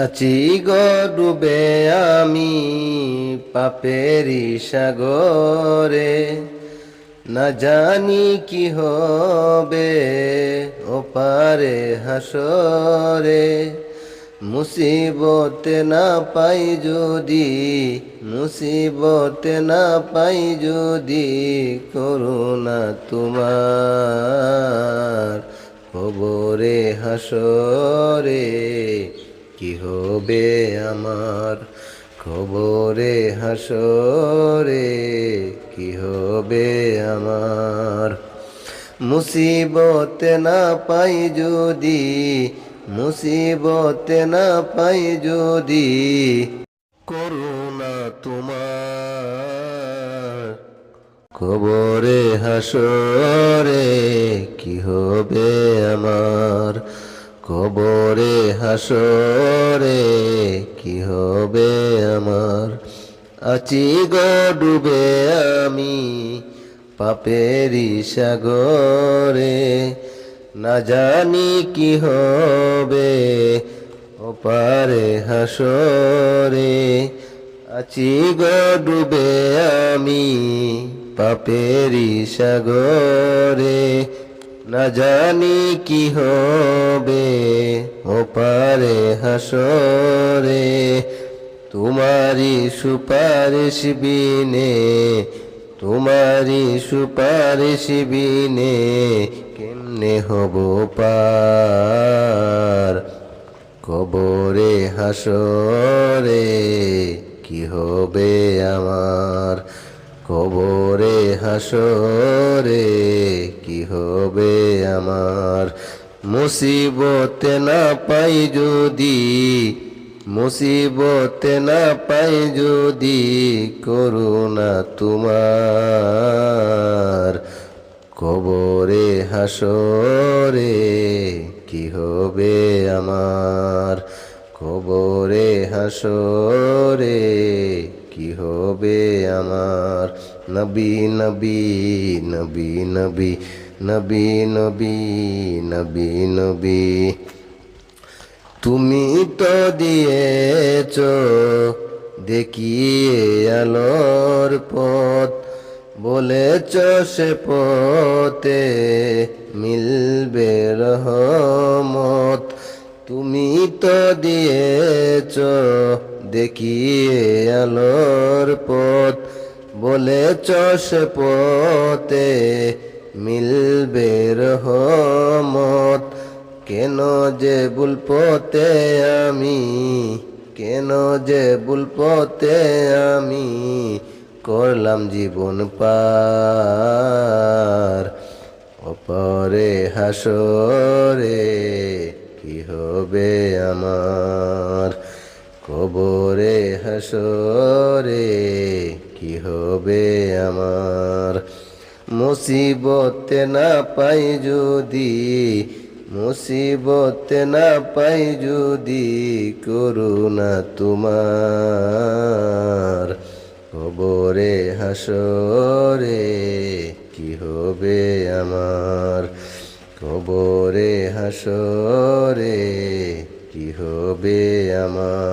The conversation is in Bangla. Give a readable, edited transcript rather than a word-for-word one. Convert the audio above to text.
আছি গো ডুবে আমি পাপেরি সাগরে, না জানি কি হবে ওপারে হাসরে। মুসিবতে না পাই যদি, মুসিবতে না পাই যদি, করুণা তোমার কবরে হাসরে। কি হবে আমার কবরে হাসরে, কি হবে আমার। মুসিবতে না পাই যদি, মুসিবতে না পাই যদি, করুণা তোমার কবরে হাসরে। কি হবে আমার কবরে হাসরে, কি হবে আমার। আছি গো ডুবে আমি পাপেরি সাগরে, না জানি কি হবে ওপারে হাসরে। আছি গো ডুবে আমি পাপেরি সাগরে, না জানি কি হবে ওপারে হাসরে। তোমারি সুপারিশ বিনে, তোমারি সুপারিশ বিনে, কেমনে হব পার কবরে হাসরে। কি হবে আমার কবরে হাসরে, কি হবে আমার। মুসিবতে না পাই যদি, মুসিবতে না পাই যদি, করুণা তোমার কবরে হাসরে। কি হবে আমার কবরে হাসরে, কি হবে আমার। নবী নবী নবী নবী নবী নবী নবী নবী, তুমি তো দিয়েছ দেখিয়ে আলোর পথ, বলেছ সে পথে মিলবে রহমত। তুমি তো দিয়েছ দেখিয়ে আলোর পথ, বলেছ সে পথে মিলবে রহমত। কেন যে ভুল পথে আমি, কেন যে ভুল পথে আমি, করলাম জীবন পার ওপারে হাসরে। কি হবে আমার কবরে হাসরে, কি হবে আমার। মুসিবতে না পাই যদি, মুসিবতে না পাই যদি, করুণা তোমার কবরে হাসরে। কি হবে আমার কবরে হাসরে, কি হবে আমার।